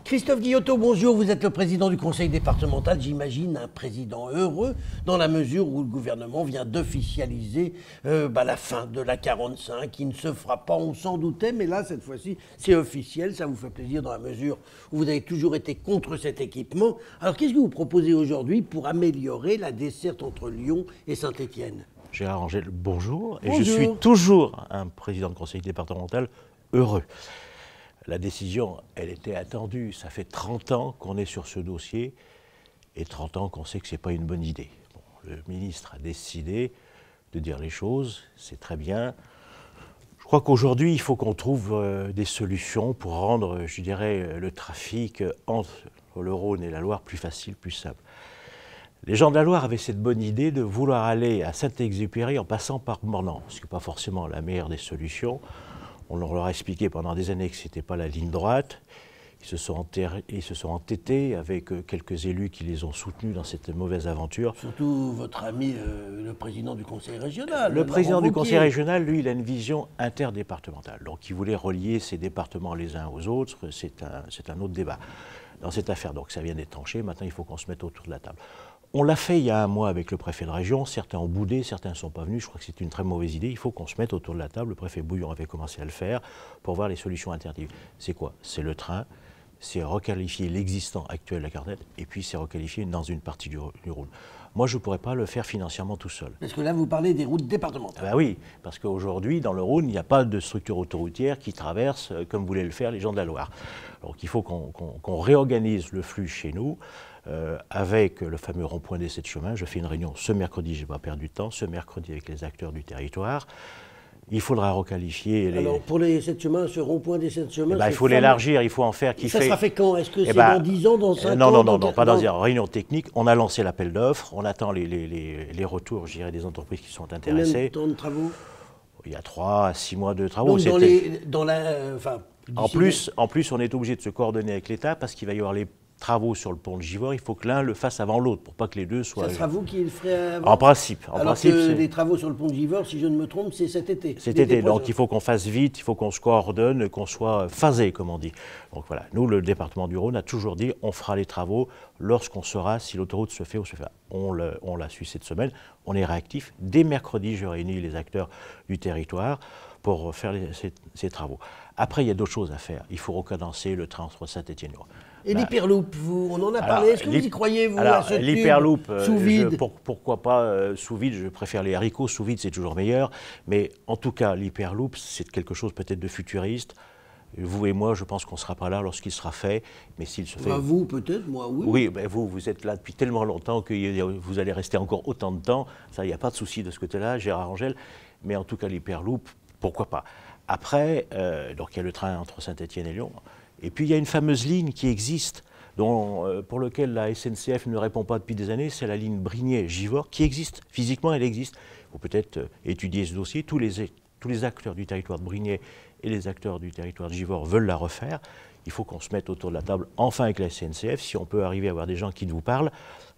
Christophe Guillotot, bonjour, vous êtes le président du conseil départemental, j'imagine un président heureux dans la mesure où le gouvernement vient d'officialiser la fin de la 45 qui ne se fera pas, on s'en doutait, mais là cette fois-ci c'est officiel, ça vous fait plaisir dans la mesure où vous avez toujours été contre cet équipement. Alors qu'est-ce que vous proposez aujourd'hui pour améliorer la desserte entre Lyon et Saint-Étienne? Gérard Angel, bonjour. Et Bonjour. je suis toujours un président de conseil départemental heureux. La décision, elle était attendue. Ça fait 30 ans qu'on est sur ce dossier et 30 ans qu'on sait que ce n'est pas une bonne idée. Bon, le ministre a décidé de dire les choses, c'est très bien. Je crois qu'aujourd'hui, il faut qu'on trouve des solutions pour rendre, je dirais, le trafic entre le Rhône et la Loire plus facile, plus simple. Les gens de la Loire avaient cette bonne idée de vouloir aller à Saint-Exupéry en passant par Mornan, ce qui n'est pas forcément la meilleure des solutions. On leur a expliqué pendant des années que ce n'était pas la ligne droite. Ils se sont entêtés avec quelques élus qui les ont soutenus dans cette mauvaise aventure. Surtout votre ami, le président du conseil régional. Le président du conseil régional, lui, il a une vision interdépartementale. Donc il voulait relier ces départements les uns aux autres. C'est un autre débat dans cette affaire. Donc ça vient d'être tranché. Maintenant, il faut qu'on se mette autour de la table. On l'a fait il y a un mois avec le préfet de région, certains ont boudé, certains ne sont pas venus, je crois que c'est une très mauvaise idée, il faut qu'on se mette autour de la table, le préfet Bouillon avait commencé à le faire, pour voir les solutions alternatives. C'est quoi? C'est le train, c'est requalifier l'existant actuel de la Carnette, et puis c'est requalifier dans une partie du Rhône. Moi, je ne pourrais pas le faire financièrement tout seul. Parce que là, vous parlez des routes départementales. Ben oui, parce qu'aujourd'hui, dans le Rhône, il n'y a pas de structure autoroutière qui traverse comme voulaient le faire les gens de la Loire. Donc il faut qu'on réorganise le flux chez nous, avec le fameux rond-point des 7 chemins. Je fais une réunion ce mercredi, je n'ai pas perdu de temps, ce mercredi avec les acteurs du territoire. Il faudra requalifier les... Alors, pour les 7 chemins, ce rond-point des 7 chemins... il faut l'élargir, il faut en faire... Ça sera fait quand? Est-ce que c'est dans 10 ans, dans 5 ans? Non, pas dans une réunion technique. On a lancé l'appel d'offres, on attend les retours, je dirais, des entreprises qui sont intéressées. Combien de temps de travaux? Il y a 3 à 6 mois de travaux. Donc, en plus, on est obligé de se coordonner avec l'État parce qu'il va y avoir les travaux sur le pont de Givors, il faut que l'un le fasse avant l'autre, pour pas que les deux soient... Ça sera vous qui le ferez avant? En principe. Alors que les travaux sur le pont de Givors, si je ne me trompe, c'est cet été. Cet été, donc il faut qu'on fasse vite, il faut qu'on se coordonne, qu'on soit phasé, comme on dit. Donc voilà, nous, le département du Rhône a toujours dit, on fera les travaux lorsqu'on saura si l'autoroute se fait ou se fait pas. On l'a su cette semaine, on est réactif. Dès mercredi, je réunis les acteurs du territoire pour faire ces travaux. Après, il y a d'autres choses à faire. Il faut recadencer le train entre Saint-Étienne et Lyon. Et l'hyperloop, on en a parlé. Est-ce que vous y croyez, vous, à ce l'hyperloop, sous vide? Pourquoi pas sous vide? Je préfère les haricots. Sous vide, c'est toujours meilleur. Mais en tout cas, l'hyperloop, c'est quelque chose peut-être de futuriste. Vous et moi, je pense qu'on ne sera pas là lorsqu'il sera fait. Mais s'il se fait... vous, peut-être, moi, oui. Oui, ben vous êtes là depuis tellement longtemps que vous allez rester encore autant de temps. Ça, il n'y a pas de souci de ce côté-là, Gérard Angel. Mais en tout cas, l'hyperloop, pourquoi pas? Après, donc il y a le train entre Saint-Étienne et Lyon. Et puis il y a une fameuse ligne qui existe, pour laquelle la SNCF ne répond pas depuis des années, c'est la ligne Brignais-Givors, qui existe, physiquement elle existe. Il faut peut-être étudier ce dossier, tous les acteurs du territoire de Brignais et les acteurs du territoire de Givors veulent la refaire. Il faut qu'on se mette autour de la table, enfin avec la SNCF, si on peut arriver à avoir des gens qui nous parlent,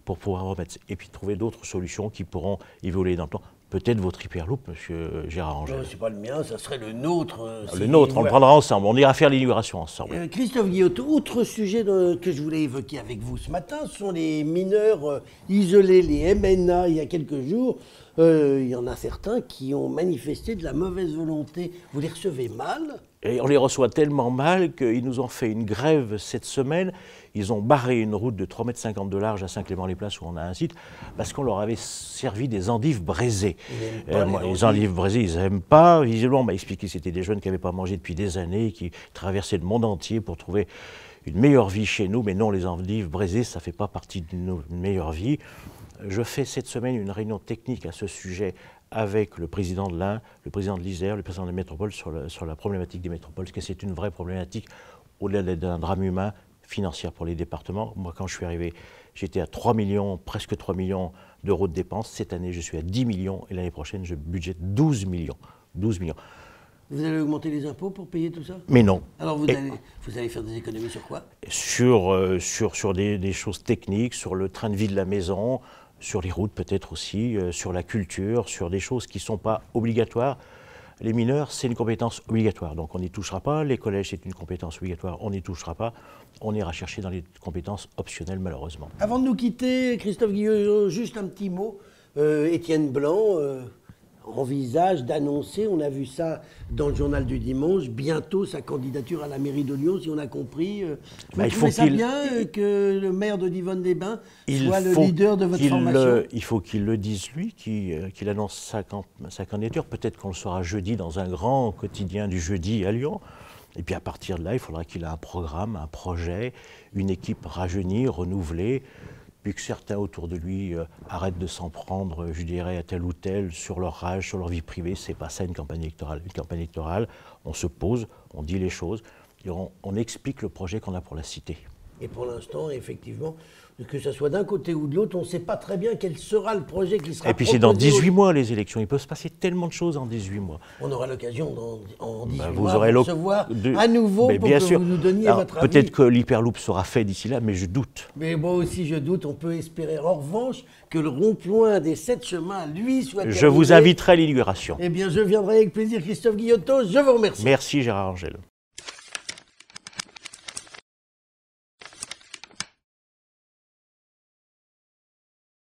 pour pouvoir remettre, et puis trouver d'autres solutions qui pourront évoluer dans le temps. Peut-être votre hyperloop, monsieur Gérard Angel. Non, c'est pas le mien, ça serait le nôtre. Le nôtre, on le prendra ensemble, on ira faire l'inauguration ensemble. Christophe Guillotot, autre sujet que je voulais évoquer avec vous ce matin, ce sont les mineurs isolés, les MNA, il y a quelques jours. Il y en a certains qui ont manifesté de la mauvaise volonté. Vous les recevez mal? Et on les reçoit tellement mal qu'ils nous ont fait une grève cette semaine. Ils ont barré une route de 3,50 m de large à Saint-Clément-les-Places où on a un site parce qu'on leur avait servi des endives braisées. Les endives braisées, ils n'aiment pas. Visiblement, on m'a expliqué que c'était des jeunes qui n'avaient pas mangé depuis des années, qui traversaient le monde entier pour trouver une meilleure vie chez nous. Mais non, les endives braisées, ça ne fait pas partie d'une meilleure vie. Je fais cette semaine une réunion technique à ce sujet avec le président de l'Ain, le président de l'Isère, le président des métropoles sur la problématique des métropoles, parce que c'est une vraie problématique au-delà d'un drame humain, financière pour les départements. Moi, quand je suis arrivé, j'étais à 3 millions, presque 3 millions d'euros de dépenses. Cette année, je suis à 10 millions et l'année prochaine, je budgète 12 millions. 12 millions. Vous allez augmenter les impôts pour payer tout ça? Mais non. Alors vous allez faire des économies sur quoi? Sur des choses techniques, sur le train de vie de la maison, sur les routes peut-être aussi, sur la culture, sur des choses qui ne sont pas obligatoires. les mineurs, c'est une compétence obligatoire, donc on n'y touchera pas. Les collèges, c'est une compétence obligatoire, on n'y touchera pas. On ira chercher dans les compétences optionnelles, malheureusement. Avant de nous quitter, Christophe Guillotot, juste un petit mot. Étienne Blanc envisage d'annoncer, on a vu ça dans le journal du dimanche, bientôt sa candidature à la mairie de Lyon, si on a compris. Vous trouvez ça bien que le maire de Divonne-les-Bains soit le leader de votre formation? Il faut qu'il le dise lui, qu'il annonce sa candidature. Peut-être qu'on le saura jeudi dans un grand quotidien du jeudi à Lyon. Et puis à partir de là, il faudra qu'il ait un programme, un projet, une équipe rajeunie, renouvelée, puis que certains autour de lui arrêtent de s'en prendre, je dirais, à tel ou tel, sur leur rage, sur leur vie privée. C'est pas ça une campagne électorale. Une campagne électorale, on se pose, on dit les choses, et on explique le projet qu'on a pour la cité. Et pour l'instant, effectivement, que ce soit d'un côté ou de l'autre, on ne sait pas très bien quel sera le projet qui sera proposé. Et puis c'est dans 18 mois les élections, il peut se passer tellement de choses en 18 mois. On aura l'occasion en 18 vous mois aurez de se voir à nouveau pour bien que sûr. vous nous donniez votre avis. Peut-être que l'hyperloop sera fait d'ici là, mais je doute. Mais moi aussi je doute, on peut espérer en revanche que le rond-point des 7 chemins, lui, soit terminé. Je vous inviterai à l'inauguration. Eh bien je viendrai avec plaisir, Christophe Guillotot, je vous remercie. Merci Gérard Angel.